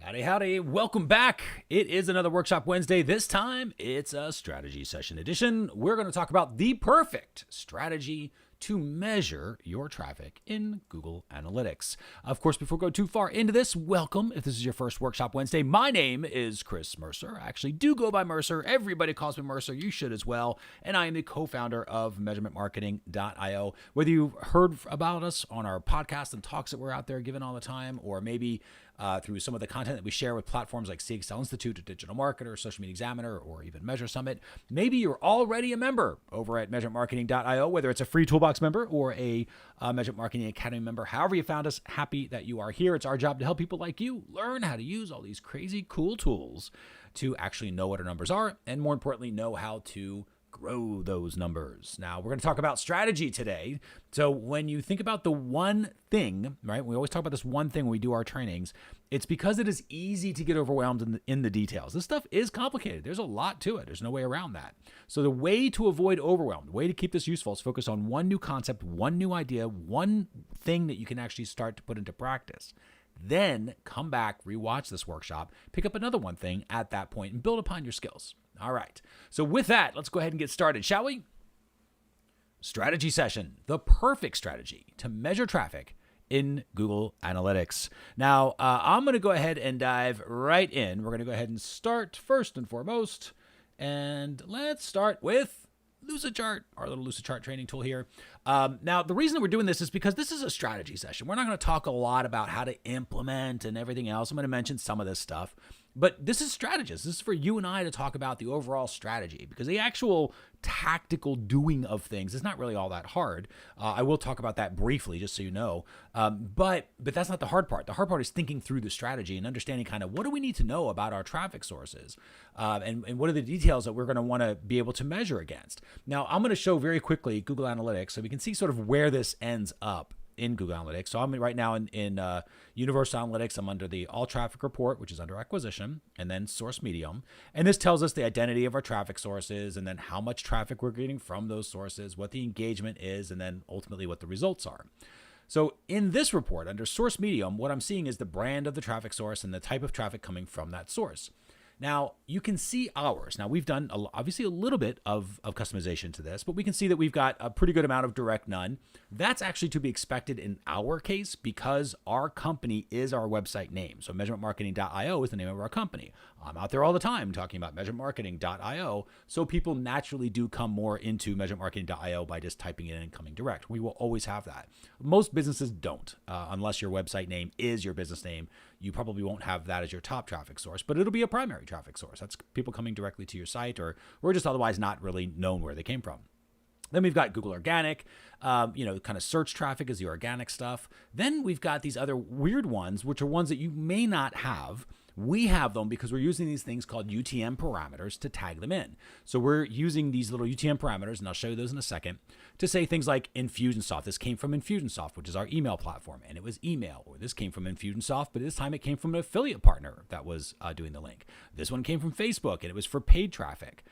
Howdy, howdy. Welcome back. It is another Workshop Wednesday. This time, it's a strategy session edition. We're going to talk about the perfect strategy to measure your traffic in Google Analytics. Of course, before we go too far into this, welcome. If this is your first Workshop Wednesday, my name is Chris Mercer. I actually do go by Mercer. Everybody calls me Mercer. You should as well. And I am the co-founder of measurementmarketing.io. Whether you've heard about us on our podcast and talks that we're out there giving all the time, or maybe through some of the content that we share with platforms like CXL Institute, or Digital Marketer, Social Media Examiner, or even Measure Summit. Maybe you're already a member over at measurementmarketing.io, whether it's a free Toolbox member or a Measurement Marketing Academy member. However you found us, happy that you are here. It's our job to help people like you learn how to use all these crazy cool tools to actually know what our numbers are, and more importantly, know how to grow those numbers. Now, we're going to talk about strategy today. So when you think about the one thing, right, we always talk about this one thing when we do our trainings, it's because it is easy to get overwhelmed in the details. This stuff is complicated. There's a lot to it. There's no way around that. So the way to avoid overwhelm, the way to keep this useful is focus on one new concept, one new idea, one thing that you can actually start to put into practice. Then come back, rewatch this workshop, pick up another one thing at that point, and build upon your skills. All right. So with that, let's go ahead and get started, shall we? Strategy session, the perfect strategy to measure traffic in Google Analytics. Now, I'm going to go ahead and dive right in. We're going to go ahead and start first and foremost. And let's start with Lucidchart, our little Lucidchart training tool here. Now, the reason that we're doing this is because this is a strategy session. We're not going to talk a lot about how to implement and everything else. I'm going to mention some of this stuff. But this is strategist. This is for you and I to talk about the overall strategy, because the actual tactical doing of things is not really all that hard. I will talk about that briefly, just so you know. But that's not the hard part. The hard part is thinking through the strategy and understanding kind of what do we need to know about our traffic sources, and what are the details that we're going to want to be able to measure against. Now, I'm going to show very quickly Google Analytics so we can see sort of where this ends up in Google Analytics. So I'm right now in Universal Analytics. I'm under the All Traffic Report, which is under Acquisition, and then Source Medium. And this tells us the identity of our traffic sources, and then how much traffic we're getting from those sources, what the engagement is, and then ultimately what the results are. So in this report, under Source Medium, what I'm seeing is the brand of the traffic source and the type of traffic coming from that source. Now, you can see ours. Now, we've done obviously a little bit of customization to this, but we can see that we've got a pretty good amount of direct none. That's actually to be expected in our case because our company is our website name. So measurementmarketing.io is the name of our company. I'm out there all the time talking about measurementmarketing.io, so people naturally do come more into measurementmarketing.io by just typing it in and coming direct. We will always have that. Most businesses don't, unless your website name is your business name. You probably won't have that as your top traffic source, but it'll be a primary traffic source. That's people coming directly to your site or just otherwise not really known where they came from. Then we've got Google Organic, kind of search traffic is the organic stuff. Then we've got these other weird ones, which are ones that you may not have. We have them because we're using these things called UTM parameters to tag them in. So we're using these little UTM parameters, and I'll show you those in a second, to say things like Infusionsoft. This came from Infusionsoft, which is our email platform, and it was email. Or this came from Infusionsoft, but this time it came from an affiliate partner that was doing the link. This one came from Facebook, and it was for paid traffic.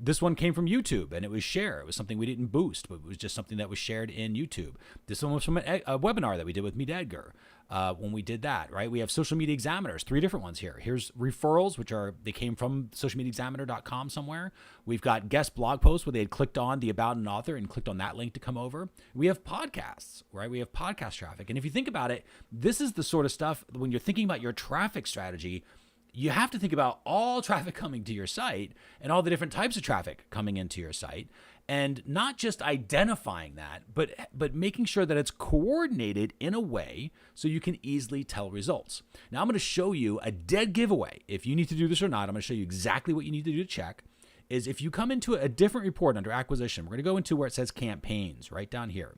This one came from YouTube, and it was share. It was something we didn't boost, but it was just something that was shared in YouTube. This one was from a webinar that we did with Meet Edgar. When we did that, right? We have social media examiners, 3 different ones here. Here's referrals, they came from socialmediaexaminer.com somewhere. We've got guest blog posts where they had clicked on the about an author and clicked on that link to come over. We have podcasts, right? We have podcast traffic. And if you think about it, this is the sort of stuff when you're thinking about your traffic strategy, you have to think about all traffic coming to your site and all the different types of traffic coming into your site, and not just identifying that, but making sure that it's coordinated in a way so you can easily tell results. Now, I'm going to show you a dead giveaway. If you need to do this or not, I'm going to show you exactly what you need to do to check. Is if you come into a different report under Acquisition, we're going to go into where it says Campaigns right down here.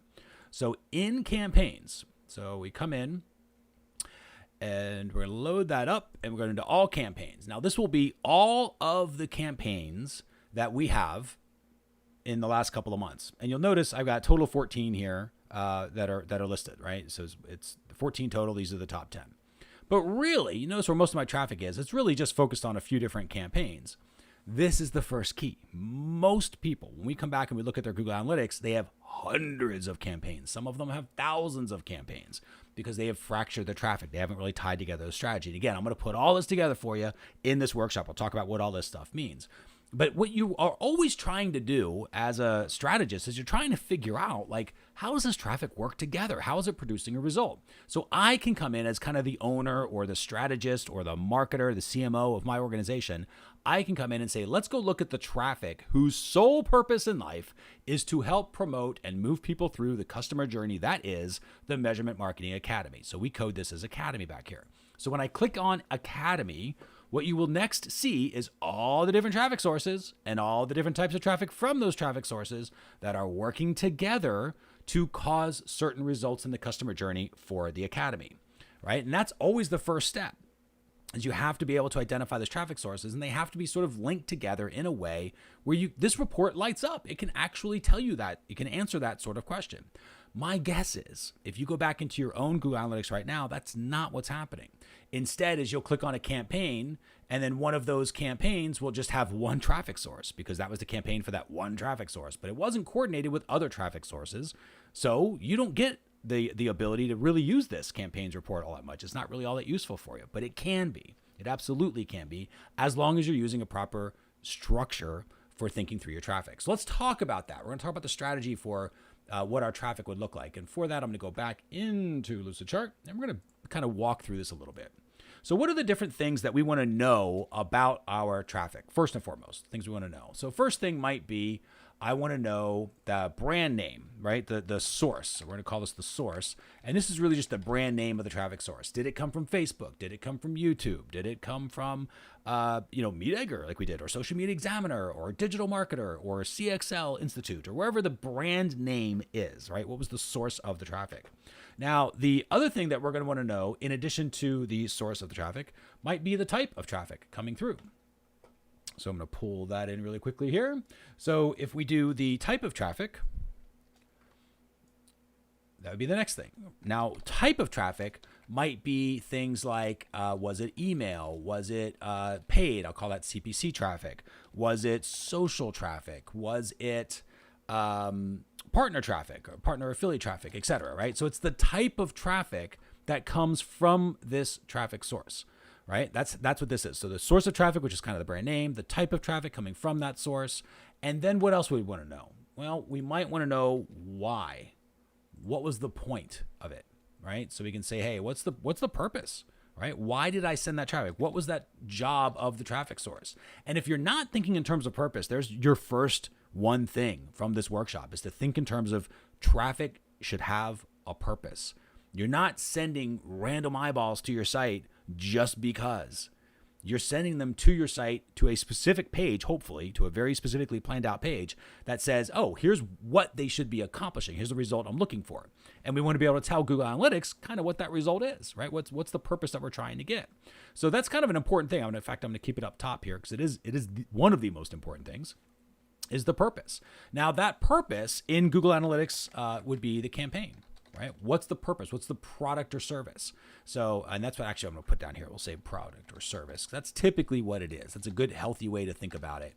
So in Campaigns, so we come in, and we're going to load that up, and we're going into all campaigns. Now, this will be all of the campaigns that we have in the last couple of months. And you'll notice I've got a total of 14 here that are listed, right? So it's 14 total. These are the top 10. But really, you notice where most of my traffic is. It's really just focused on a few different campaigns. This is the first key. Most people, when we come back and we look at their Google Analytics, they have hundreds of campaigns. Some of them have thousands of campaigns because they have fractured their traffic. They haven't really tied together a strategy. And again, I'm going to put all this together for you in this workshop. I'll talk about what all this stuff means. But what you are always trying to do as a strategist is you're trying to figure out, like, how does this traffic work together? How is it producing a result? So I can come in as kind of the owner or the strategist or the marketer, the CMO of my organization. I can come in and say, let's go look at the traffic whose sole purpose in life is to help promote and move people through the customer journey. That is the Measurement Marketing Academy. So we code this as Academy back here. So when I click on Academy, what you will next see is all the different traffic sources and all the different types of traffic from those traffic sources that are working together to cause certain results in the customer journey for the Academy, right? And that's always the first step, is you have to be able to identify those traffic sources, and they have to be sort of linked together in a way where this report lights up. It can actually tell you that. It can answer that sort of question. My guess is if you go back into your own Google Analytics right now, that's not what's happening. Instead, is you'll click on a campaign, and then one of those campaigns will just have one traffic source because that was the campaign for that one traffic source, but it wasn't coordinated with other traffic sources. So you don't get the ability to really use this campaigns report all that much. It's not really all that useful for you, but it can be. It absolutely can be, as long as you're using a proper structure for thinking through your traffic. So let's talk about that. We're going to talk about the strategy for what our traffic would look like. And for that, I'm going to go back into Lucidchart, and we're going to kind of walk through this a little bit. So what are the different things that we want to know about our traffic? First and foremost, things we want to know. So first thing might be, I want to know the brand name, right? The source. So we're going to call this the source. And this is really just the brand name of the traffic source. Did it come from Facebook? Did it come from YouTube? Did it come from, Meet Egger like we did, or Social Media Examiner, or Digital Marketer, or CXL Institute, or wherever the brand name is, right? What was the source of the traffic? Now, the other thing that we're going to want to know, in addition to the source of the traffic, might be the type of traffic coming through. So I'm going to pull that in really quickly here. So if we do the type of traffic, that would be the next thing. Now, type of traffic might be things like, was it email? Was it paid? I'll call that CPC traffic. Was it social traffic? Was it partner traffic or partner affiliate traffic, et cetera, right? So it's the type of traffic that comes from this traffic source, right? That's what this is. So the source of traffic, which is kind of the brand name, the type of traffic coming from that source. And then what else would we want to know? Well, we might want to know why. What was the point of it, right? So we can say, hey, what's the purpose, right? Why did I send that traffic? What was that job of the traffic source? And if you're not thinking in terms of purpose, there's your first one thing from this workshop, is to think in terms of traffic should have a purpose. You're not sending random eyeballs to your site just because. You're sending them to your site, to a specific page, hopefully to a very specifically planned out page that says, oh, here's what they should be accomplishing. Here's the result I'm looking for. And we want to be able to tell Google Analytics kind of what that result is, right? What's the purpose that we're trying to get? So that's kind of an important thing. In fact, I'm going to keep it up top here because it is one of the most important things, is the purpose. Now, that purpose in Google Analytics would be the campaign. Right? What's the purpose? What's the product or service? So, and that's what actually I'm going to put down here. We'll say product or service. That's typically what it is. That's a good, healthy way to think about it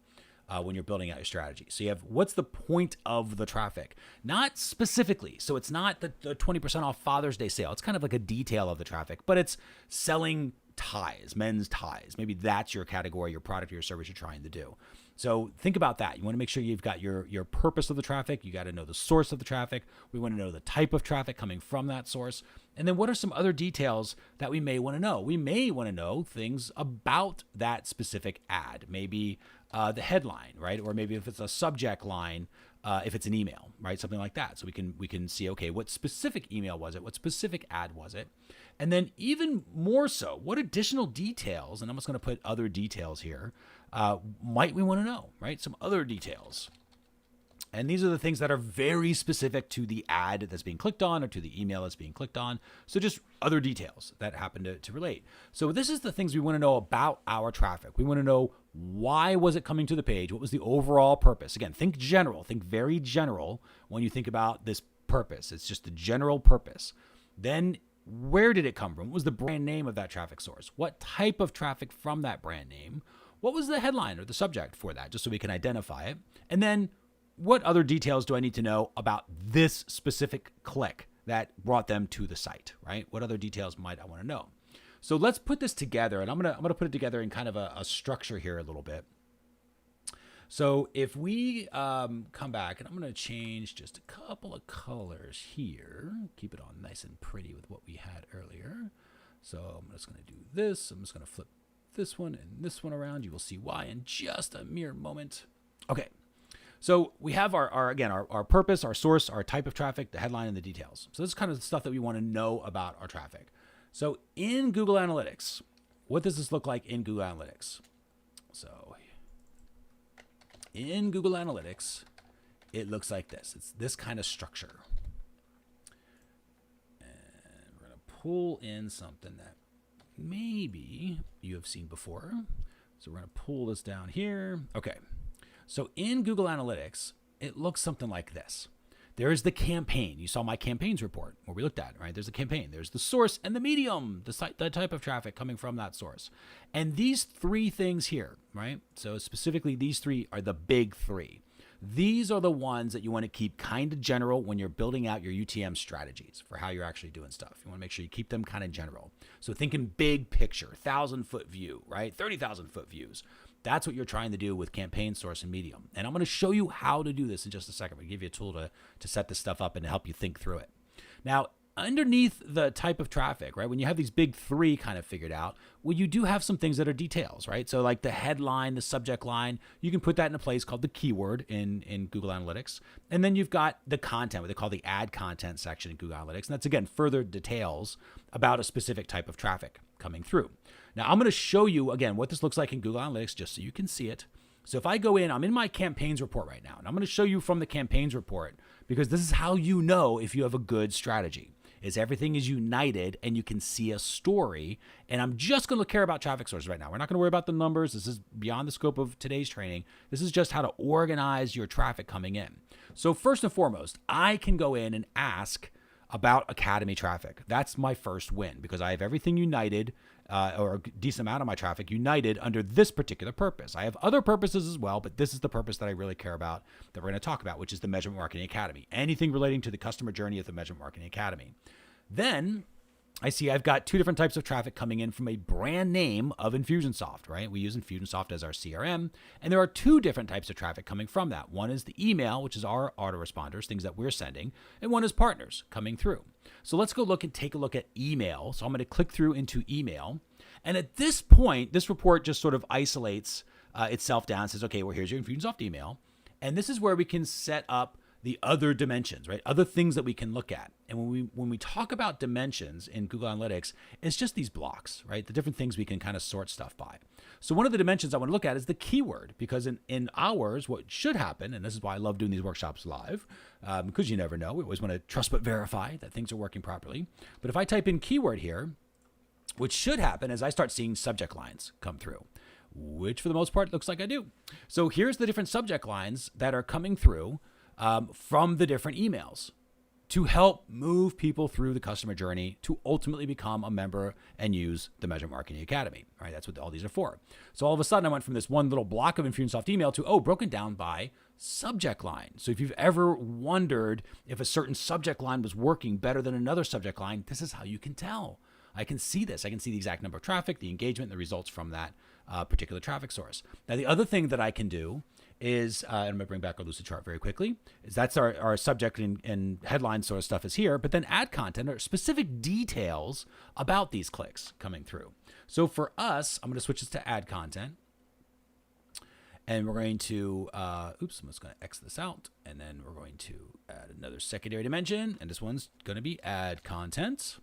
when you're building out your strategy. So you have, what's the point of the traffic? Not specifically. So it's not the 20% off Father's Day sale. It's kind of like a detail of the traffic, but it's selling ties, men's ties. Maybe that's your category, your product or your service you're trying to do. So think about that. You want to make sure you've got your purpose of the traffic. You got to know the source of the traffic. We want to know the type of traffic coming from that source. And then what are some other details that we may want to know? We may want to know things about that specific ad. Maybe the headline, right? Or maybe if it's a subject line, if it's an email, right? Something like that. So we can see, okay, what specific email was it? What specific ad was it? And then even more so, what additional details, and I'm just going to put other details here, might we want to know, right? Some other details. And these are the things that are very specific to the ad that's being clicked on or to the email that's being clicked on. So just other details that happen to relate. So this is the things we want to know about our traffic. We want to know, why was it coming to the page? What was the overall purpose? Again, think general, think very general when you think about this purpose. It's just the general purpose. Then where did it come from? What was the brand name of that traffic source? What type of traffic from that brand name? what was the headline or the subject for that, just so we can identify it. And then what other details do I need to know about this specific click that brought them to the site, right? What other details might I want to know? So let's put this together, and I'm gonna put it together in kind of a structure here a little bit. So if we come back, and I'm going to change just a couple of colors here, keep it all nice and pretty with what we had earlier. So I'm just going to do this. I'm just going to flip this one and this one around. You will see why in just a mere moment. Okay. So we have our purpose, our source, our type of traffic, the headline, and the details. So this is kind of the stuff that we want to know about our traffic. So in Google Analytics, what does this look like in Google Analytics? So in Google Analytics, it looks like this. It's this kind of structure. And we're going to pull in something that maybe you have seen before. So we're going to pull this down here. Okay. So in Google Analytics, it looks something like this. There's the campaign. You saw my campaigns report where we looked at, right? There's the campaign. There's the source and the medium, the type of traffic coming from that source. And these three things here, right? So specifically, these three are the big three. These are the ones that you want to keep kind of general when you're building out your UTM strategies for how you're actually doing stuff. You want to make sure you keep them kind of general. So thinking big picture, 1,000-foot view, right? 30,000-foot views. That's what you're trying to do with campaign, source, and medium. And I'm going to show you how to do this in just a second. I'm going to give you a tool to set this stuff up and to help you think through it. Now, underneath the type of traffic, right, when you have these big three kind of figured out, well, you do have some things that are details, right? So like the headline, the subject line, you can put that in a place called the keyword in Google Analytics. And then you've got the content, what they call the add content section in Google Analytics. And that's, again, further details about a specific type of traffic coming through. Now, I'm going to show you, again, what this looks like in Google Analytics just so you can see it. So if I go in, I'm in my campaigns report right now, and I'm going to show you from the campaigns report because this is how you know if you have a good strategy, is everything is united and you can see a story. And I'm just going to care about traffic sources right now. We're not going to worry about the numbers. This is beyond the scope of today's training. This is just how to organize your traffic coming in. So first and foremost, I can go in and ask about Academy traffic. That's my first win because I have everything united, or a decent amount of my traffic united under this particular purpose. I have other purposes as well, but this is the purpose that I really care about that we're going to talk about, which is the Measurement Marketing Academy. Anything relating to the customer journey of the Measurement Marketing Academy. Then I see I've got two different types of traffic coming in from a brand name of Infusionsoft, right? We use Infusionsoft as our CRM, and there are two different types of traffic coming from that. One is the email, which is our autoresponders, things that we're sending, and one is partners coming through. So let's go look and take a look at email. So I'm going to click through into email, and at this point, this report just sort of isolates itself down and says, okay, well, here's your Infusionsoft email, and this is where we can set up the other dimensions, right? Other things that we can look at. And when we talk about dimensions in Google Analytics, it's just these blocks, right? The different things we can kind of sort stuff by. So one of the dimensions I want to look at is the keyword, because in ours, what should happen, and this is why I love doing these workshops live, because you never know. We always want to trust but verify that things are working properly. But if I type in keyword here, what should happen is I start seeing subject lines come through, which for the most part looks like I do. So here's the different subject lines that are coming through from the different emails to help move people through the customer journey to ultimately become a member and use the Measurement Marketing Academy, right? That's what all these are for. So all of a sudden I went from this one little block of Infusionsoft email to, broken down by subject line. So if you've ever wondered if a certain subject line was working better than another subject line, this is how you can tell. I can see this. I can see the exact number of traffic, the engagement, the results from that particular traffic source. Now, the other thing that I can do is, and I'm going to bring back our Lucid chart very quickly, is that's our subject and headline sort of stuff is here, but then add content or specific details about these clicks coming through. So for us, I'm going to switch this to add content. And we're going to, I'm just going to X this out. And then we're going to add another secondary dimension. And this one's going to be add content.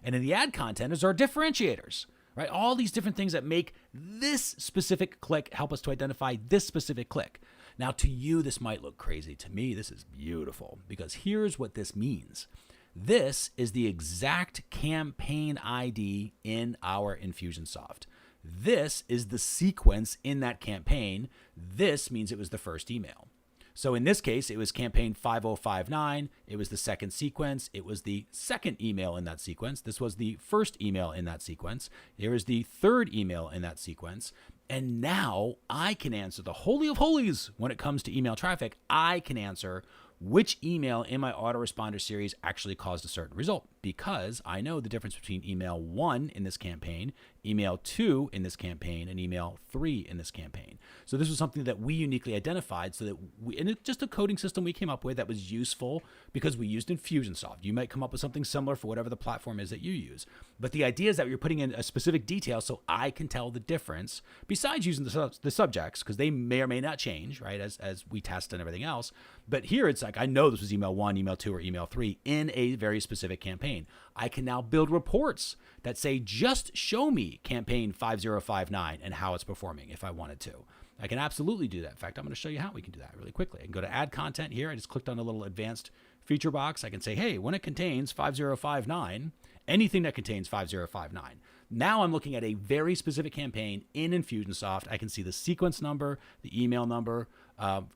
And in the add content is our differentiators, right? All these different things that make this specific click help us to identify this specific click. Now, to you, this might look crazy. To me, this is beautiful because here's what this means. This is the exact campaign ID in our Infusionsoft. This is the sequence in that campaign. This means it was the first email. So in this case, it was campaign 5059. It was the second sequence. It was the second email in that sequence. This was the first email in that sequence. There is the third email in that sequence. And now I can answer the holy of holies when it comes to email traffic. I can answer which email in my autoresponder series actually caused a certain result, because I know the difference between email 1 in this campaign, email 2 in this campaign, and email 3 in this campaign. So this was something that we uniquely identified, so that and it's just a coding system we came up with that was useful because we used Infusionsoft. You might come up with something similar for whatever the platform is that you use. But the idea is that you're putting in a specific detail so I can tell the difference, besides using the subjects, because they may or may not change, right, as we test and everything else. But here it's like, I know this was email 1, email 2, or email 3 in a very specific campaign. I can now build reports that say, just show me campaign 5059 and how it's performing if I wanted to. I can absolutely do that. In fact, I'm going to show you how we can do that really quickly. I can go to add content here. I just clicked on a little advanced feature box. I can say, hey, when it contains 5059, anything that contains 5059. Now I'm looking at a very specific campaign in Infusionsoft. I can see the sequence number, the email number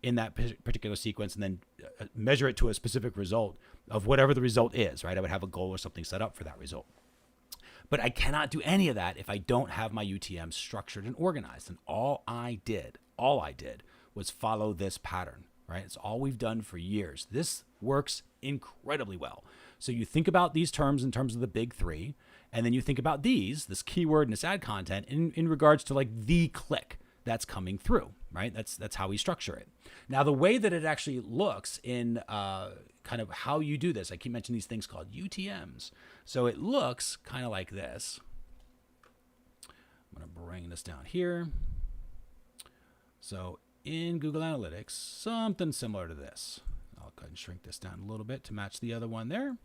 in that particular sequence, and then measure it to a specific result of whatever the result is, right? I would have a goal or something set up for that result. But I cannot do any of that if I don't have my UTM structured and organized. And all I did was follow this pattern, right? It's all we've done for years. This works incredibly well. So you think about these terms in terms of the big three, and then you think about this keyword and this ad content in regards to like the click that's coming through, right? That's how we structure it. Now, the way that it actually looks in kind of how you do this, I keep mentioning these things called UTMs. So it looks kind of like this. I'm going to bring this down here. So in Google Analytics, something similar to this. I'll go ahead and shrink this down a little bit to match the other one there.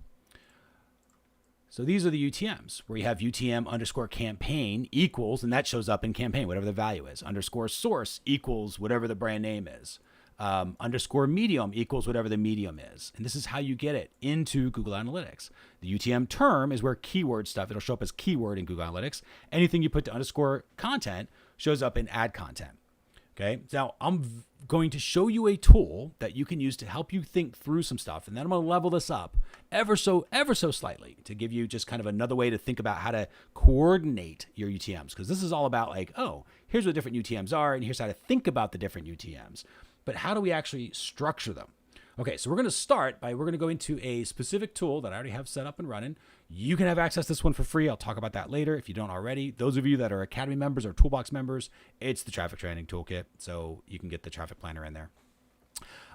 So these are the UTMs, where you have UTM underscore campaign equals, and that shows up in campaign, whatever the value is, underscore source equals whatever the brand name is, underscore medium equals whatever the medium is. And this is how you get it into Google Analytics. The UTM term is where keyword stuff, it'll show up as keyword in Google Analytics. Anything you put to underscore content shows up in ad content. Okay, now I'm going to show you a tool that you can use to help you think through some stuff. And then I'm going to level this up ever so slightly to give you just kind of another way to think about how to coordinate your UTMs. Because this is all about like, oh, here's what different UTMs are, and here's how to think about the different UTMs. But how do we actually structure them? Okay, so we're going to go into a specific tool that I already have set up and running. You can have access to this one for free. I'll talk about that later if you don't already. Those of you that are Academy members or Toolbox members, it's the Traffic Planning Toolkit, so you can get the Traffic Planner in there.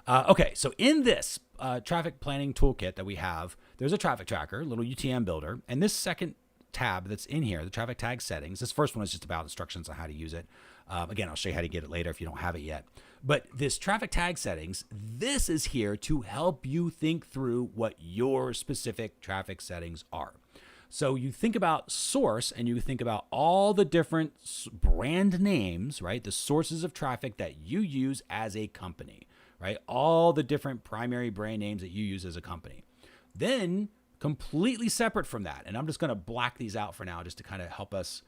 Okay, so in this Traffic Planning Toolkit that we have, there's a traffic tracker, a little UTM builder, and this second tab that's in here, the traffic tag settings. This first one is just about instructions on how to use it. Again, I'll show you how to get it later if you don't have it yet. But this traffic tag settings, this is here to help you think through what your specific traffic settings are. So you think about source and you think about all the different brand names, right? The sources of traffic that you use as a company, right? All the different primary brand names that you use as a company. Then completely separate from that, and I'm just going to black these out for now just to kind of help us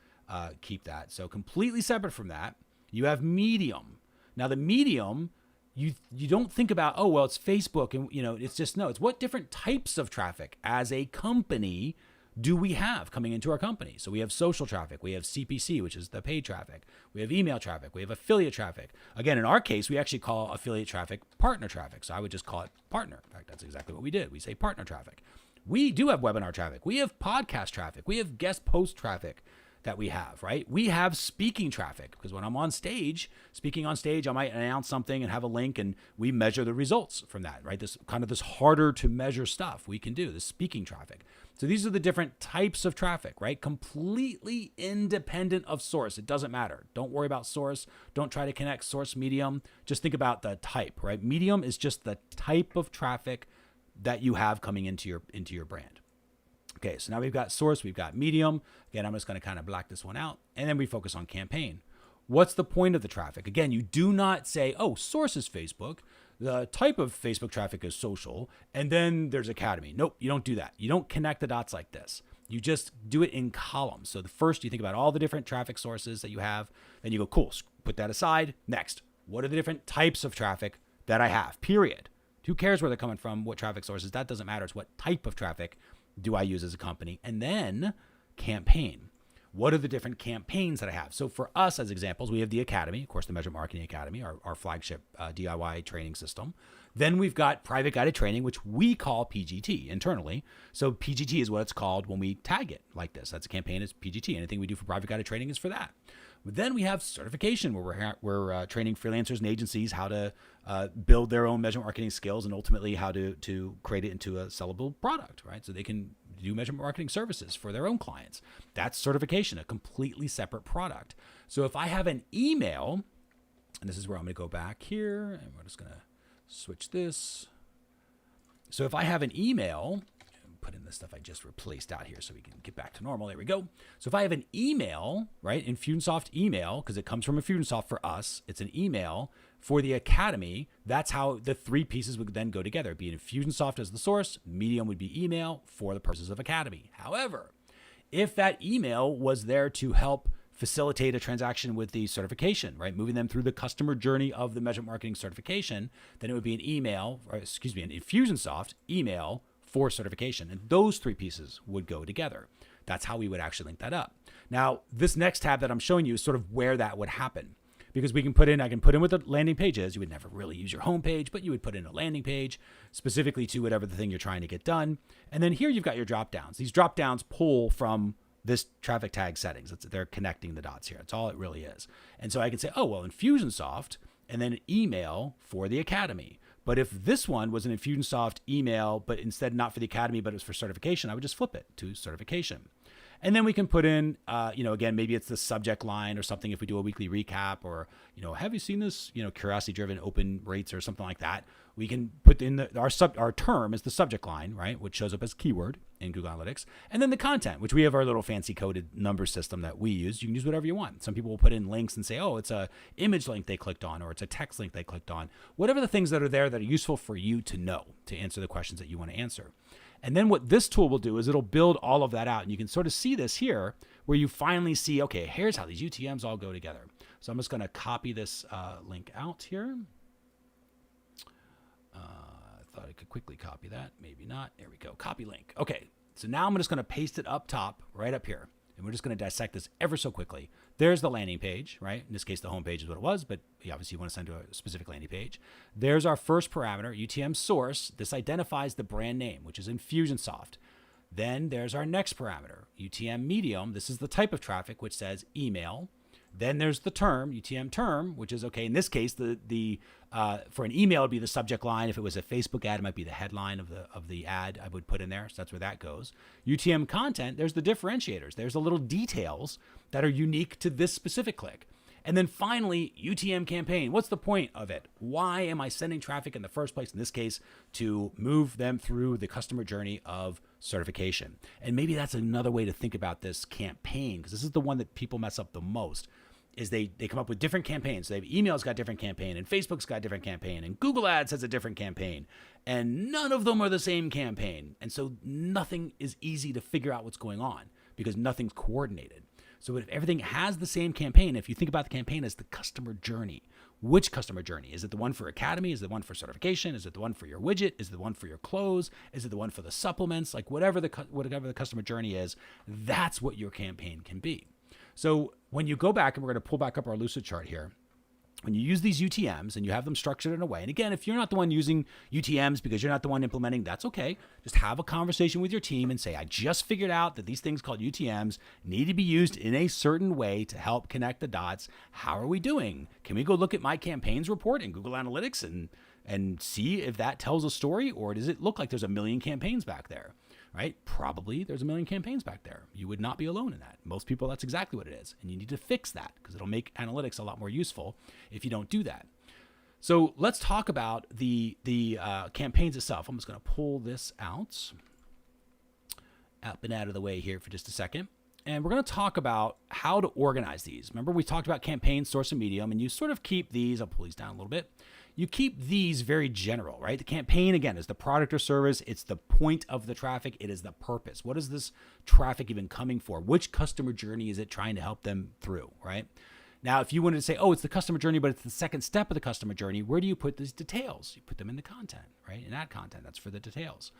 keep that. So completely separate from that, you have medium. Now the medium, you don't think about, oh, well, it's Facebook and, it's just, no, it's what different types of traffic as a company do we have coming into our company? So we have social traffic, we have CPC, which is the paid traffic, we have email traffic, we have affiliate traffic. Again, in our case, we actually call affiliate traffic partner traffic. So I would just call it partner. In fact, that's exactly what we did. We say partner traffic. We do have webinar traffic. We have podcast traffic. We have guest post traffic that we have, right? We have speaking traffic because when I'm on stage, speaking on stage, I might announce something and have a link and we measure the results from that, right? This harder to measure stuff we can do, this speaking traffic. So these are the different types of traffic, right? Completely independent of source. It doesn't matter. Don't worry about source. Don't try to connect source medium. Just think about the type, right? Medium is just the type of traffic that you have coming into your brand. Okay, so now we've got source, we've got medium. Again, I'm just going to kind of black this one out, and then we focus on campaign. What's the point of the traffic? Again, you do not say, oh, source is Facebook. The type of Facebook traffic is social, and then there's Academy. Nope, you don't do that. You don't connect the dots like this. You just do it in columns. So the first, you think about all the different traffic sources that you have. Then you go, cool, put that aside. Next, what are the different types of traffic that I have? Period. Who cares where they're coming from, what traffic sources? That doesn't matter. It's what type of traffic do I use as a company? And then campaign. what are the different campaigns that I have? So for us, as examples, we have the Academy, of course, the Measurement Marketing Academy, our flagship DIY training system. Then we've got private guided training, which we call PGT internally. So PGT is what it's called when we tag it like this. That's a campaign, it's PGT. Anything we do for private guided training is for that. Then we have certification, where we're training freelancers and agencies how to build their own measurement marketing skills and ultimately how to create it into a sellable product, right? So they can do measurement marketing services for their own clients. That's certification, a completely separate product. So if I have an email, and this is where I'm going to go back here, and we're just going to switch this. So if I have an email, put in the stuff I just replaced out here so we can get back to normal. There we go. So if I have an email, right, Infusionsoft email, because it comes from Infusionsoft for us, it's an email for the Academy. That's how the three pieces would then go together. It'd be Infusionsoft as the source, Medium would be email for the purposes of Academy. However, if that email was there to help facilitate a transaction with the certification, right, moving them through the customer journey of the measurement marketing certification, then it would be an Infusionsoft email for certification. And those three pieces would go together. That's how we would actually link that up. Now, this next tab that I'm showing you is sort of where that would happen, because I can put in what the landing page is. You would never really use your home page, but you would put in a landing page specifically to whatever the thing you're trying to get done. And then here you've got your drop downs. These drop downs pull from this traffic tag settings. They're connecting the dots here. That's all it really is. And so I can say, oh, well, Infusionsoft, and then email for the Academy. But if this one was an Infusionsoft email, but instead not for the Academy, but it was for certification, I would just flip it to certification. And then we can put in, again, maybe it's the subject line or something if we do a weekly recap, or, have you seen this, curiosity-driven open rates or something like that. We can put in our term is the subject line, right, which shows up as keyword in Google Analytics. And then the content, which we have our little fancy coded number system that we use. You can use whatever you want. Some people will put in links and say, oh, it's a image link they clicked on, or it's a text link they clicked on. Whatever the things that are there that are useful for you to know to answer the questions that you want to answer. And then what this tool will do is it'll build all of that out. And you can sort of see this here where you finally see, okay, here's how these UTMs all go together. So I'm just going to copy this link out here. I thought I could quickly copy that. Maybe not. There we go. Copy link. Okay. So now I'm just going to paste it up top, right up here. And we're just going to dissect this ever so quickly. There's the landing page, right? In this case, the home page is what it was, but obviously you want to send to a specific landing page. There's our first parameter, UTM source. This identifies the brand name, which is Infusionsoft. Then there's our next parameter, UTM medium. This is the type of traffic, which says email. Then there's the term, UTM term, which is, okay, in this case, for an email, it'd be the subject line. If it was a Facebook ad, it might be the headline of the ad I would put in there. So that's where that goes. UTM content, there's the differentiators. There's the little details that are unique to this specific click. And then finally, UTM campaign. What's the point of it? Why am I sending traffic in the first place? In this case, to move them through the customer journey of certification. And maybe that's another way to think about this campaign, because this is the one that people mess up the most. Is they come up with different campaigns. So they have email's got a different campaign, and Facebook's got a different campaign, and Google Ads has a different campaign, and none of them are the same campaign. And so nothing is easy to figure out what's going on because nothing's coordinated. So if everything has the same campaign, if you think about the campaign as the customer journey, which customer journey? Is it the one for Academy? Is it the one for certification? Is it the one for your widget? Is it the one for your clothes? Is it the one for the supplements? Like whatever the customer journey is, that's what your campaign can be. So when you go back, and we're going to pull back up our Lucid chart here, when you use these UTMs and you have them structured in a way, and again, if you're not the one using UTMs because you're not the one implementing, that's okay. Just have a conversation with your team and say, I just figured out that these things called UTMs need to be used in a certain way to help connect the dots. How are we doing? Can we go look at my campaigns report in Google Analytics and see if that tells a story, or does it look like there's a million campaigns back there? Right? Probably there's a million campaigns back there. You would not be alone in that. Most people, that's exactly what it is. And you need to fix that because it'll make analytics a lot more useful if you don't do that. So let's talk about the campaigns itself. I'm just going to pull this out and out of the way here for just a second. And we're going to talk about how to organize these. Remember, we talked about campaign, source, and medium, and you sort of keep these, I'll pull these down a little bit. You keep these very general, right? The campaign, again, is the product or service. It's the point of the traffic. It is the purpose. What is this traffic even coming for? Which customer journey is it trying to help them through, right? Now, if you wanted to say, oh, it's the customer journey, but it's the second step of the customer journey, where do you put these details? You put them in the content, right? In ad content, that's for the details.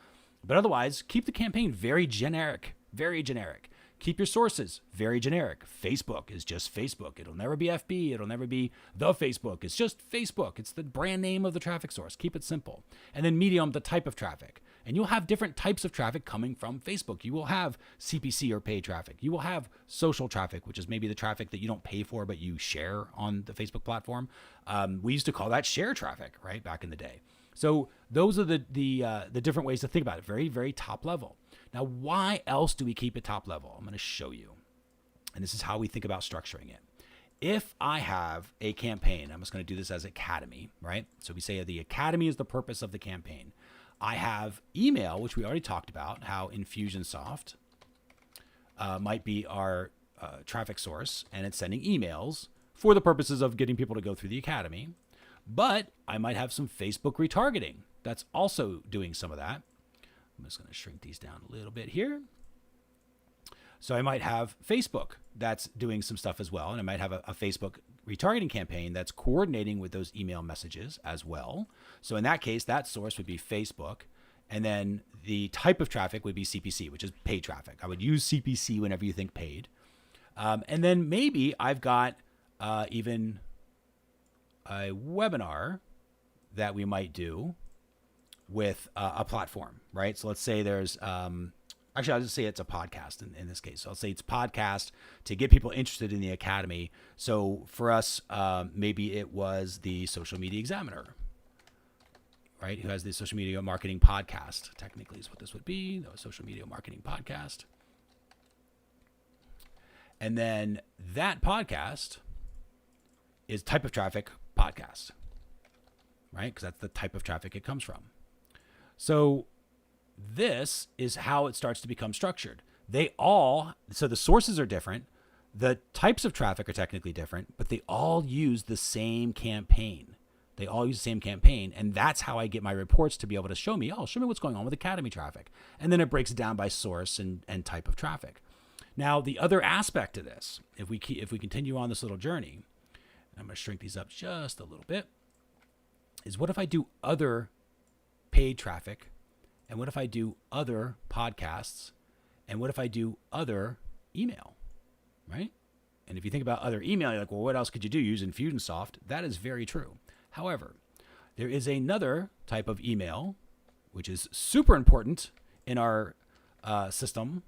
But otherwise, keep the campaign very generic, very generic. Keep your sources very generic. Facebook is just Facebook. It'll never be FB. It'll never be the Facebook. It's just Facebook. It's the brand name of the traffic source. Keep it simple. And then medium, the type of traffic. And you'll have different types of traffic coming from Facebook. You will have CPC or paid traffic. You will have social traffic, which is maybe the traffic that you don't pay for, but you share on the Facebook platform. We used to call that share traffic, right, back in the day. So those are the different ways to think about it. Very, very top level. Now, why else do we keep it top level? I'm going to show you. And this is how we think about structuring it. If I have a campaign, I'm just going to do this as Academy, right? So we say the Academy is the purpose of the campaign. I have email, which we already talked about, how Infusionsoft might be our traffic source, and it's sending emails for the purposes of getting people to go through the Academy. But I might have some Facebook retargeting that's also doing some of that. I'm just going to shrink these down a little bit here. So I might have Facebook that's doing some stuff as well. And I might have a Facebook retargeting campaign that's coordinating with those email messages as well. So in that case, that source would be Facebook. And then the type of traffic would be CPC, which is paid traffic. I would use CPC whenever you think paid. And then maybe I've got even a webinar that we might do with a platform, right? So let's say there's, actually, I'll just say it's a podcast in this case. So I'll say it's podcast to get people interested in the Academy. So for us, maybe it was the Social Media Examiner, right? Who has the Social Media Marketing Podcast, technically is what this would be, the Social Media Marketing Podcast. And then that podcast is type of traffic podcast, right? Because that's the type of traffic it comes from. So this is how it starts to become structured. So the sources are different. The types of traffic are technically different, but they all use the same campaign. And that's how I get my reports to be able to show me what's going on with Academy traffic. And then it breaks it down by source and type of traffic. Now, the other aspect to this, if we continue on this little journey, and I'm going to shrink these up just a little bit, is what if I do other paid traffic? And what if I do other podcasts? And what if I do other email, right? And if you think about other email, you're like, well, what else could you do? Use Infusionsoft. That is very true. However, there is another type of email, which is super important in our system.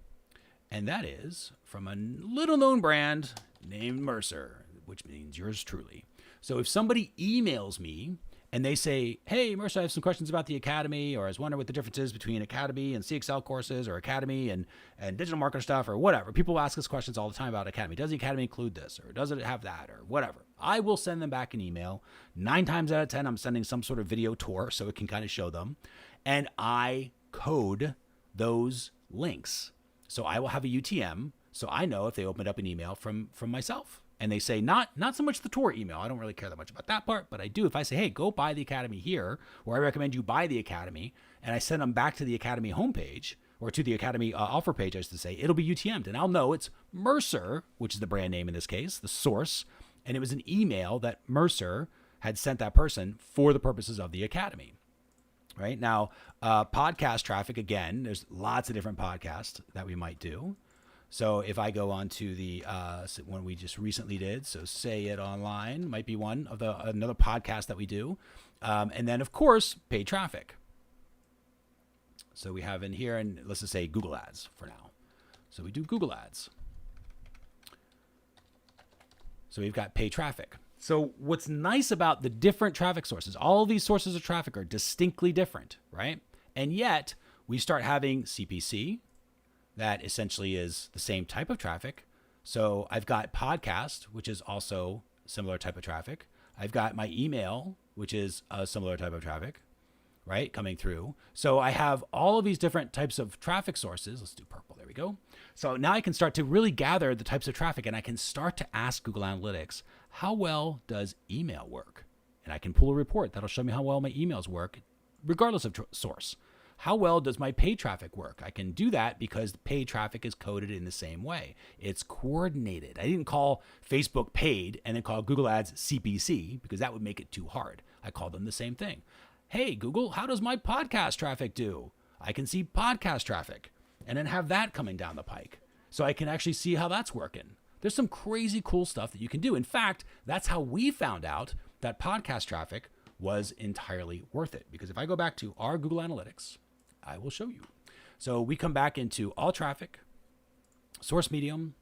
And that is from a little known brand named Mercer, which means yours truly. So if somebody emails me and they say, hey, Mercer, I have some questions about the Academy, or I was wondering what the difference is between Academy and CXL courses, or Academy and digital marketer stuff, or whatever. People ask us questions all the time about Academy. Does the Academy include this, or does it have that, or whatever? I will send them back an email. 9 times out of 10, I'm sending some sort of video tour so it can kind of show them. And I code those links. So I will have a UTM, so I know if they opened up an email from myself. And they say, not so much the tour email. I don't really care that much about that part, but I do. If I say, hey, go buy the Academy here, or I recommend you buy the Academy, and I send them back to the Academy homepage, or to the Academy offer page, I should say, it'll be UTM'd. And I'll know it's Mercer, which is the brand name in this case, the source. And it was an email that Mercer had sent that person for the purposes of the Academy. Right? Now, podcast traffic, again, there's lots of different podcasts that we might do. So if I go on to the one we just recently did, so Say It Online might be one of another podcast that we do. And then, of course, paid traffic. So we have in here, and let's just say Google Ads for now. So we do Google Ads. So we've got paid traffic. So what's nice about the different traffic sources, all of these sources of traffic are distinctly different, right? And yet we start having CPC, that essentially is the same type of traffic. So I've got podcast, which is also similar type of traffic. I've got my email, which is a similar type of traffic, right, coming through. So I have all of these different types of traffic sources. Let's do purple. There we go. So now I can start to really gather the types of traffic, and I can start to ask Google Analytics, how well does email work? And I can pull a report that'll show me how well my emails work, regardless of source. How well does my paid traffic work? I can do that because paid traffic is coded in the same way. It's coordinated. I didn't call Facebook paid and then call Google Ads CPC because that would make it too hard. I called them the same thing. Hey, Google, how does my podcast traffic do? I can see podcast traffic and then have that coming down the pike. so I can actually see how that's working. There's some crazy cool stuff that you can do. In fact, that's how we found out that podcast traffic was entirely worth it. Because if I go back to our Google Analytics, I will show you. So we come back into all traffic, source medium,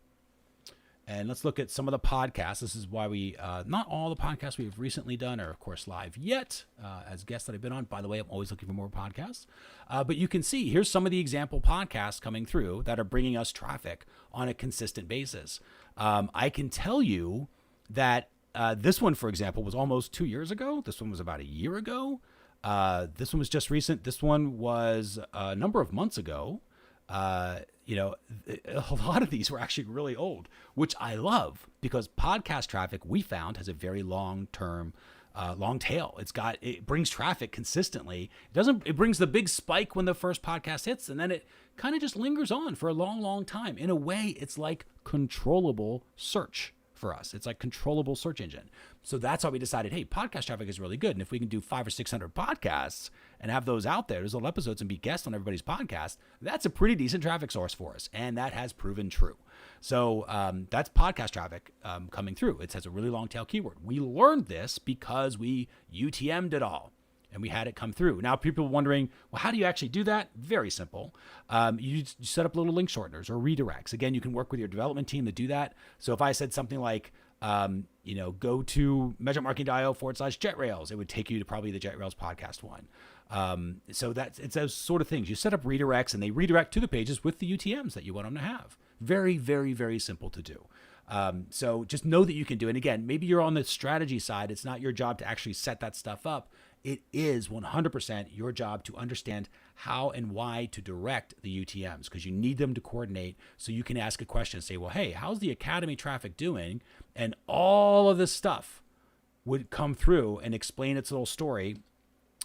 and let's look at some of the podcasts. This is why we, not all the podcasts we've recently done are, of course, live yet as guests that I've been on. By the way, I'm always looking for more podcasts. But you can see, here's some of the example podcasts coming through that are bringing us traffic on a consistent basis. I can tell you that this one, for example, was almost 2 years ago. This one was about a year ago. This one was just recent. This one was a number of months ago. A lot of these were actually really old, which I love because podcast traffic we found has a very long tail. It brings traffic consistently. It brings the big spike when the first podcast hits, and then it kind of just lingers on for a long, long time. In a way, it's like controllable search for us. It's like controllable search engine. So that's why we decided, hey, podcast traffic is really good. And if we can do 500 or 600 podcasts and have those out there, those little episodes, and be guests on everybody's podcast, that's a pretty decent traffic source for us. And that has proven true. So that's podcast traffic coming through. It has a really long tail keyword. We learned this because we UTM'd it all. And we had it come through. Now, people are wondering, well, how do you actually do that? Very simple. You set up little link shorteners or redirects. Again, you can work with your development team to do that. So if I said something like, go to measuremarketing.io/JetRails, it would take you to probably the JetRails podcast one. So it's those sort of things. You set up redirects and they redirect to the pages with the UTMs that you want them to have. Very, very, very simple to do. So just know that you can do it. And again, maybe you're on the strategy side. It's not your job to actually set that stuff up. It is 100% your job to understand how and why to direct the UTMs, because you need them to coordinate so you can ask a question and say, well, hey, how's the Academy traffic doing? And all of this stuff would come through and explain its little story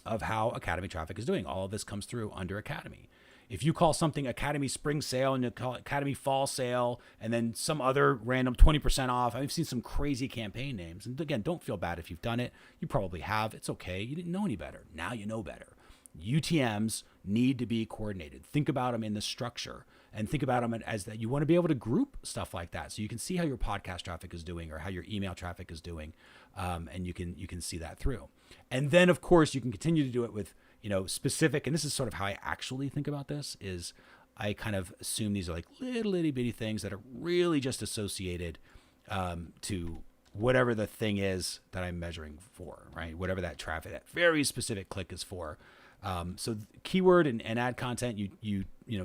of how Academy traffic is doing. All of this comes through under Academy. If you call something Academy Spring Sale and you call it Academy Fall Sale and then some other random 20% off, I've seen some crazy campaign names. And again, don't feel bad if you've done it. You probably have. It's okay. You didn't know any better. Now you know better. UTMs need to be coordinated. Think about them in the structure and think about them as that you want to be able to group stuff like that. So you can see how your podcast traffic is doing or how your email traffic is doing. And you can see that through. And then of course you can continue to do it with, specific, and this is sort of how I actually think about this, is I kind of assume these are like little itty bitty things that are really just associated to whatever the thing is that I'm measuring for, right? Whatever that traffic, that very specific click is for. So keyword and ad content, you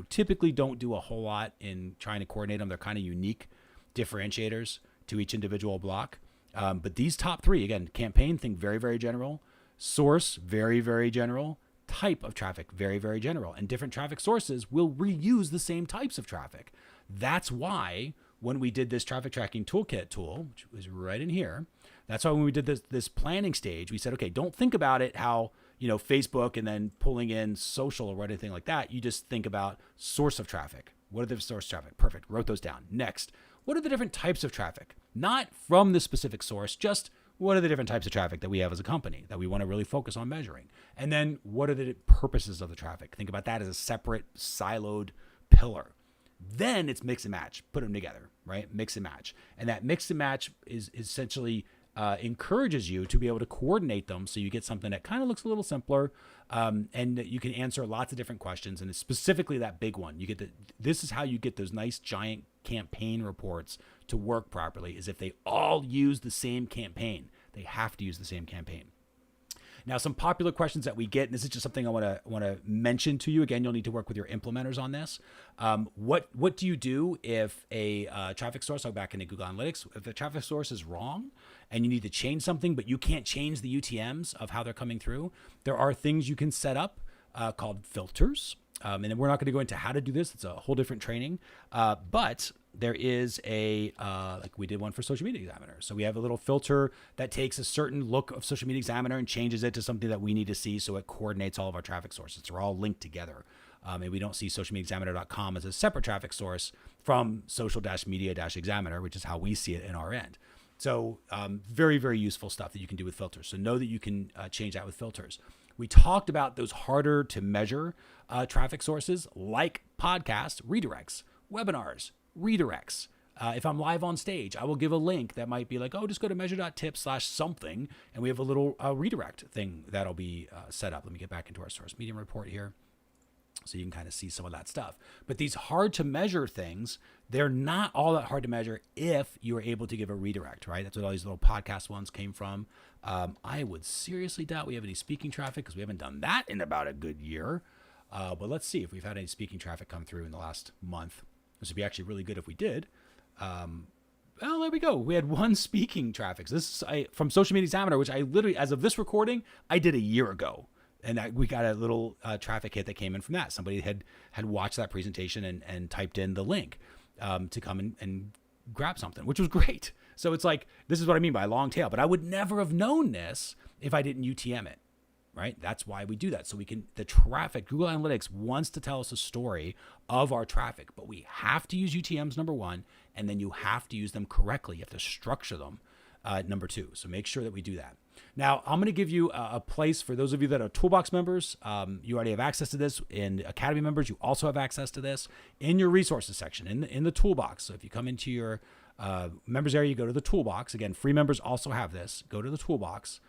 typically don't do a whole lot in trying to coordinate them. They're kind of unique differentiators to each individual block. But these top three, again, campaign, think very, very general. Source, very, very general. Type of traffic, very, very general. And different traffic sources will reuse the same types of traffic. That's why when we did this traffic tracking toolkit tool, which was right in here, that's why when we did this planning stage, we said, okay, don't think about it how, Facebook and then pulling in social or anything like that. You just think about source of traffic. What are the source traffic? Perfect. Wrote those down. Next, what are the different types of traffic? Not from the specific source, just what are the different types of traffic that we have as a company that we want to really focus on measuring? And then what are the purposes of the traffic? Think about that as a separate siloed pillar. Then it's mix and match. Put them together, right? Mix and match. And that mix and match is essentially encourages you to be able to coordinate them so you get something that kind of looks a little simpler and you can answer lots of different questions. And it's specifically that big one. This is how you get those nice giant campaign reports to work properly, is if they all use the same campaign. They have to use the same campaign. Now, some popular questions that we get, and this is just something I want to mention to you. Again, you'll need to work with your implementers on this. What do you do if a traffic source, I'll go back into Google Analytics, if the traffic source is wrong and you need to change something, but you can't change the UTMs of how they're coming through? There are things you can set up called filters. And then we're not going to go into how to do this. It's a whole different training. But there is like we did one for Social Media Examiner. So we have a little filter that takes a certain look of Social Media Examiner and changes it to something that we need to see so it coordinates all of our traffic sources. They're all linked together. And we don't see socialmediaexaminer.com as a separate traffic source from social-media-examiner, which is how we see it in our end. So very, very useful stuff that you can do with filters. So know that you can change that with filters. We talked about those harder to measure traffic sources like podcasts, redirects, webinars, redirects. If I'm live on stage, I will give a link that might be like, oh, just go to measure.tip/something. And we have a little redirect thing that'll be set up. Let me get back into our source medium report here, so you can kind of see some of that stuff. But these hard to measure things, they're not all that hard to measure if you are able to give a redirect, right? That's what all these little podcast ones came from. I would seriously doubt we have any speaking traffic because we haven't done that in about a good year. But let's see if we've had any speaking traffic come through in the last month. This would be actually really good if we did. Well, there we go. We had one speaking traffic. So this is from Social Media Examiner, which I literally, as of this recording, I did a year ago. And we got a little traffic hit that came in from that. Somebody had watched that presentation and typed in the link to come and grab something, which was great. So it's like, this is what I mean by long tail. But I would never have known this if I didn't UTM it, right? That's why we do that. So we can, the traffic, Google Analytics wants to tell us a story of our traffic, but we have to use UTMs, number one, and then you have to use them correctly. You have to structure them, number two. So make sure that we do that. Now, I'm going to give you a place for those of you that are Toolbox members. You already have access to this. In Academy members, you also have access to this in your resources section, in the Toolbox. So if you come into your members area, you go to the Toolbox. Again, free members also have this. Go to the Toolbox.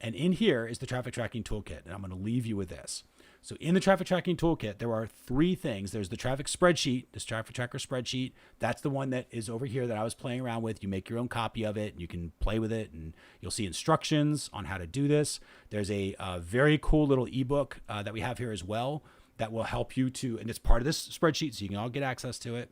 And in here is the traffic tracking toolkit. And I'm going to leave you with this. So in the traffic tracking toolkit, there are three things. There's the traffic spreadsheet, this traffic tracker spreadsheet. That's the one that is over here that I was playing around with. You make your own copy of it and you can play with it and you'll see instructions on how to do this. There's a very cool little ebook that we have here as well that will help you to, and it's part of this spreadsheet so you can all get access to it.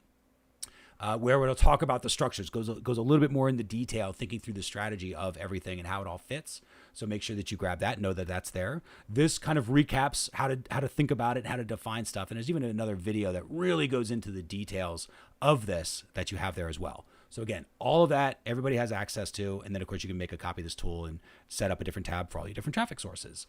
Where it'll talk about the structures, goes a little bit more into detail, thinking through the strategy of everything and how it all fits. So make sure that you grab that, know that that's there. This kind of recaps how to think about it, how to define stuff. And there's even another video that really goes into the details of this that you have there as well. So again, all of that, everybody has access to. And then of course you can make a copy of this tool and set up a different tab for all your different traffic sources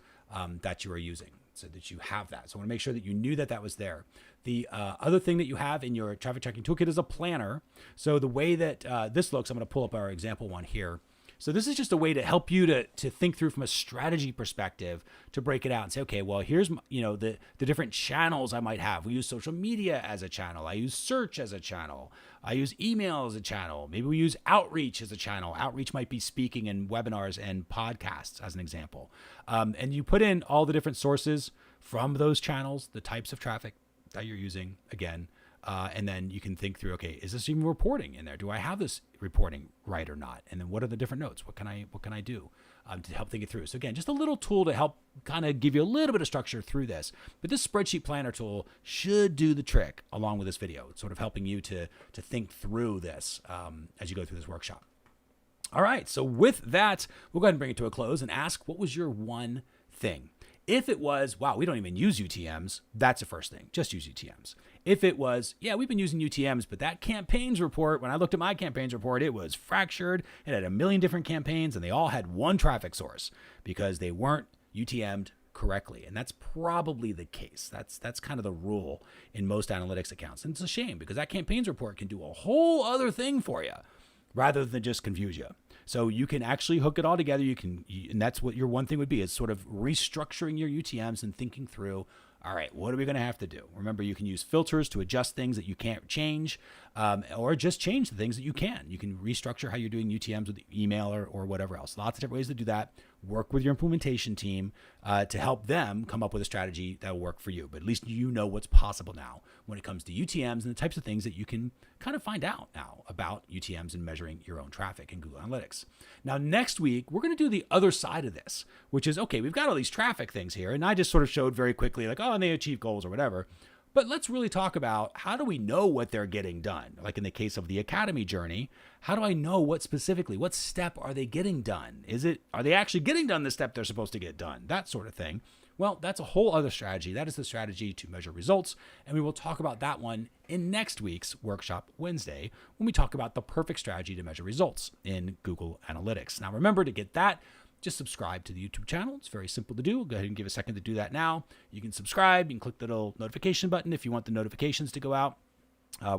that you are using so that you have that. So I want to make sure that you knew that that was there. The other thing that you have in your traffic tracking toolkit is a planner. So the way that this looks, I'm going to pull up our example one here. So this is just a way to help you to think through from a strategy perspective to break it out and say, okay, well, here's, the different channels I might have. We use social media as a channel. I use search as a channel. I use email as a channel. Maybe we use outreach as a channel. Outreach might be speaking and webinars and podcasts as an example. And you put in all the different sources from those channels, the types of traffic that you're using again. And then you can think through, okay, is this even reporting in there? Do I have this reporting right or not? And then what are the different notes? What can I do to help think it through? So again, just a little tool to help kind of give you a little bit of structure through this. But this spreadsheet planner tool should do the trick along with this video. It's sort of helping you to think through this as you go through this workshop. All right, so with that, we'll go ahead and bring it to a close and ask, what was your one thing? If it was, wow, we don't even use UTMs, that's the first thing. Just use UTMs. If it was, yeah, we've been using UTMs, but that campaigns report, when I looked at my campaigns report, it was fractured. It had a million different campaigns, and they all had one traffic source because they weren't UTM'd correctly. And that's probably the case. That's kind of the rule in most analytics accounts. And it's a shame because that campaigns report can do a whole other thing for you rather than just confuse you. So you can actually hook it all together. And that's what your one thing would be, is sort of restructuring your UTMs and thinking through, all right, what are we going to have to do? Remember, you can use filters to adjust things that you can't change, or just change the things that you can. You can restructure how you're doing UTMs with email or whatever else. Lots of different ways to do that. Work with your implementation team to help them come up with a strategy that will work for you. But at least you know what's possible now when it comes to UTMs and the types of things that you can kind of find out now about UTMs and measuring your own traffic in Google Analytics. Now, next week, we're going to do the other side of this, which is, okay, we've got all these traffic things here. And I just sort of showed very quickly like, oh, and they achieve goals or whatever. But let's really talk about, how do we know what they're getting done? Like in the case of the Academy journey, how do I know what step are they getting done? Are they actually getting done the step they're supposed to get done? That sort of thing. Well, that's a whole other strategy. That is the strategy to measure results. And we will talk about that one in next week's Workshop Wednesday when we talk about the perfect strategy to measure results in Google Analytics. Now, remember, to get that, just subscribe to the YouTube channel. It's very simple to do. Go ahead and give a second to do that now. You can subscribe. You can click the little notification button if you want the notifications to go out.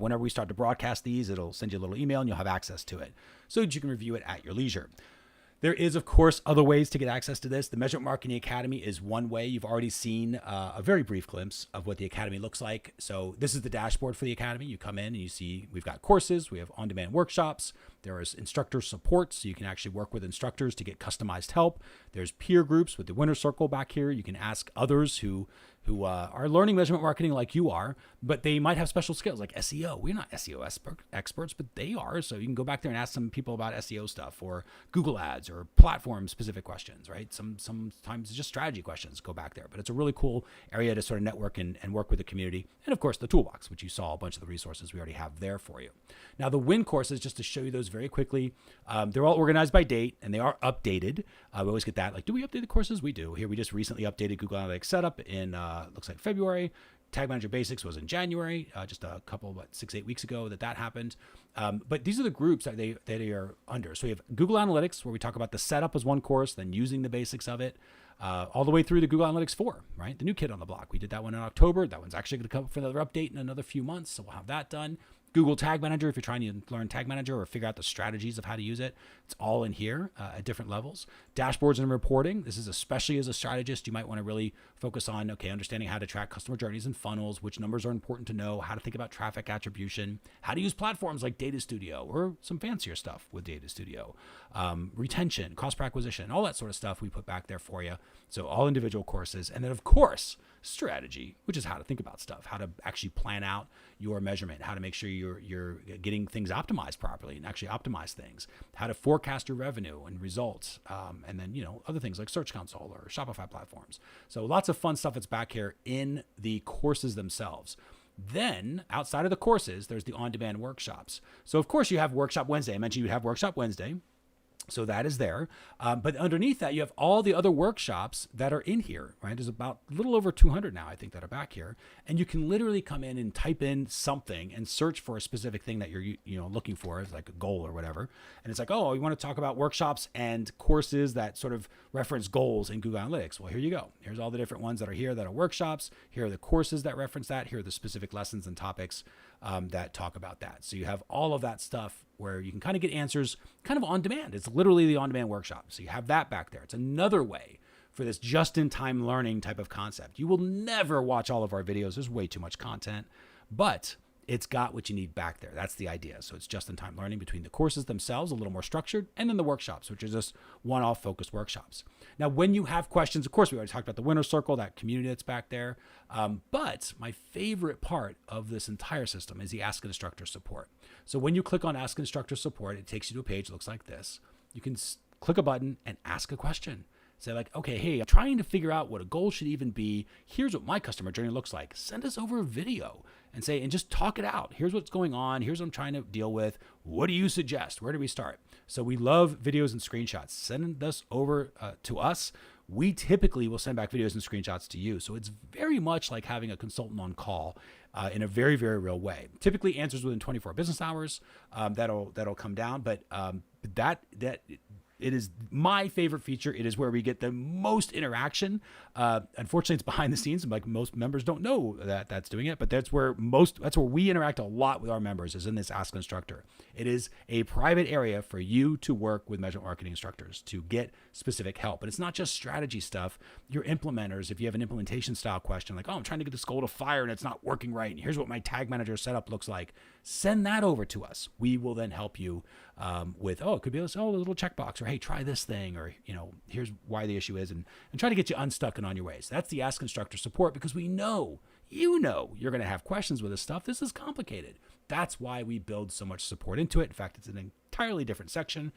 Whenever we start to broadcast these, it'll send you a little email and you'll have access to it so that you can review it at your leisure. There is, of course, other ways to get access to this. The Measurement Marketing Academy is one way. You've already seen a very brief glimpse of what the Academy looks like. So this is the dashboard for the Academy. You come in and you see we've got courses, we have on-demand workshops, there is instructor support, so you can actually work with instructors to get customized help. There's peer groups with the winner circle back here. You can ask others who are learning measurement marketing like you are, but they might have special skills like SEO. We're not SEO experts, but they are. So you can go back there and ask some people about SEO stuff or Google Ads or platform specific questions, right? Sometimes it's just strategy questions, go back there. But it's a really cool area to sort of network and work with the community. And of course, the Toolbox, which you saw a bunch of the resources we already have there for you. Now, the win courses, just to show you those very quickly, they're all organized by date and they are updated. We always get that, like, do we update the courses? We do. Here, we just recently updated Google Analytics Setup in looks like February. Tag Manager Basics was in January, just a couple, 6-8 weeks ago that happened. But these are the groups that they are under. So we have Google Analytics, where we talk about the setup as one course, then using the basics of it, all the way through to Google Analytics 4, right? The new kid on the block. We did that one in October. That one's actually going to come up for another update in another few months. So we'll have that done. Google Tag Manager, if you're trying to learn Tag Manager or figure out the strategies of how to use it, it's all in here at different levels. Dashboards and reporting. This is especially as a strategist, you might want to really focus on, understanding how to track customer journeys and funnels, which numbers are important to know, how to think about traffic attribution, how to use platforms like Data Studio or some fancier stuff with Data Studio, retention, cost per acquisition, all that sort of stuff we put back there for you. So all individual courses. And then, of course, strategy, which is how to think about stuff, how to actually plan out your measurement, how to make sure you're getting things optimized properly and actually optimize things, how to forecast your revenue and results, and then other things like Search Console or Shopify platforms. So lots of fun stuff that's back here in the courses themselves. Then outside of the courses, there's the on-demand workshops. So of course you have Workshop Wednesday. I mentioned you have Workshop Wednesday. So that is there. But underneath that, you have all the other workshops that are in here, right? There's about a little over 200 now, I think, that are back here. And you can literally come in and type in something and search for a specific thing that you're looking for, as like a goal or whatever. And it's like, oh, you want to talk about workshops and courses that sort of reference goals in Google Analytics. Well, here you go. Here's all the different ones that are here that are workshops. Here are the courses that reference that. Here are the specific lessons and topics that talk about that. So you have all of that stuff where you can kind of get answers kind of on demand. It's literally the on-demand workshop. So you have that back there. It's another way for this just-in-time learning type of concept. You will never watch all of our videos. There's way too much content, but it's got what you need back there. That's the idea. So it's just-in-time learning between the courses themselves, a little more structured, and then the workshops, which are just one-off focused workshops. Now, when you have questions, of course, we already talked about the winner circle, that community that's back there. But my favorite part of this entire system is the Ask an Instructor support. So when you click on Ask an Instructor support, it takes you to a page that looks like this. You can click a button and ask a question. Say like, okay, hey, I'm trying to figure out what a goal should even be. Here's what my customer journey looks like. Send us over a video and say, and just talk it out. Here's what's going on. Here's what I'm trying to deal with. What do you suggest? Where do we start? So we love videos and screenshots. Send this over to us. We typically will send back videos and screenshots to you. So it's very much like having a consultant on call in a very, very real way. Typically answers within 24 business hours. That'll come down, but that it is my favorite feature. It is where we get the most interaction. Unfortunately, it's behind the scenes, and like most members don't know that that's doing it. But that's where we interact a lot with our members, is in this Ask an Instructor. It is a private area for you to work with measurement marketing instructors to get specific help. But it's not just strategy stuff. Your implementers, if you have an implementation style question, like, oh, I'm trying to get this goal to fire and it's not working right, and here's what my tag manager setup looks like, send that over to us. We will then help you with, it could be this, a little checkbox, or hey, try this thing, or here's why the issue is, and try to get you unstuck and on your way. So that's the Ask Instructor support, because we know you're going to have questions with this stuff. This is complicated. That's why we build so much support into it. In fact, it's an entirely different section.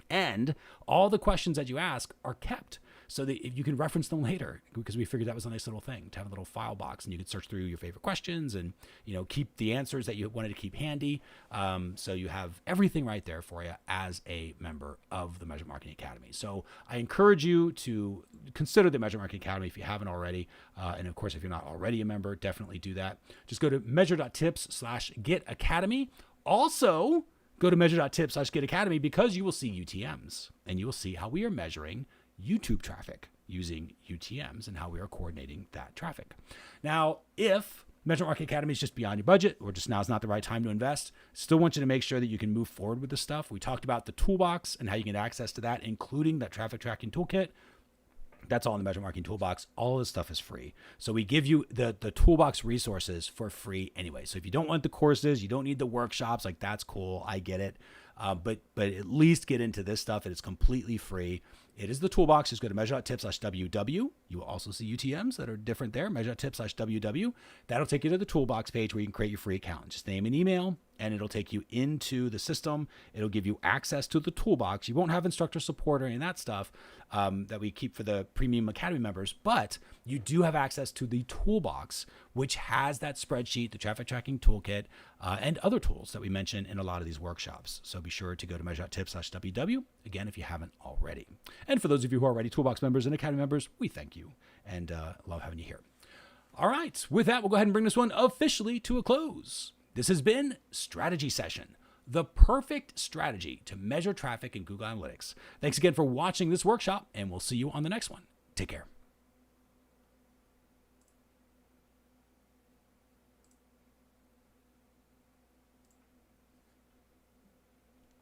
And all the questions that you ask are kept so that you can reference them later, because we figured that was a nice little thing to have a little file box, and you could search through your favorite questions and keep the answers that you wanted to keep handy. So you have everything right there for you as a member of the Measurement Marketing Academy. So I encourage you to consider the Measurement Marketing Academy if you haven't already. And of course, if you're not already a member, definitely do that. Just go to measure.tips/getacademy. Also, go to measure.tips/getacademy, because you will see UTMs, and you will see how we are measuring YouTube traffic using UTMs and how we are coordinating that traffic. Now, if Measurement Marketing Academy is just beyond your budget, or just now is not the right time to invest. Still want you to make sure that you can move forward with this stuff. We talked about the Toolbox and how you can get access to that, including that traffic tracking toolkit. That's all in the Measurement Marketing Toolbox. All of this stuff is free. So we give you the Toolbox resources for free anyway. So if you don't want the courses, you don't need the workshops, like that's cool. I get it. But at least get into this stuff. It is completely free. It is the Toolbox. Just go to measure.tips/WW. You will also see UTMs that are different there. Measure.tips/WW. That'll take you to the Toolbox page where you can create your free account. Just name and email, and it'll take you into the system. It'll give you access to the Toolbox. You won't have instructor support or any of that stuff that we keep for the Premium Academy members, but you do have access to the Toolbox, which has that spreadsheet, the traffic tracking toolkit, and other tools that we mention in a lot of these workshops. So be sure to go to measure.tips/WW, again, if you haven't already. And for those of you who are already Toolbox members and Academy members, we thank you and love having you here. All right, with that, we'll go ahead and bring this one officially to a close. This has been Strategy Session, the perfect strategy to measure traffic in Google Analytics. Thanks again for watching this workshop, and we'll see you on the next one. Take care.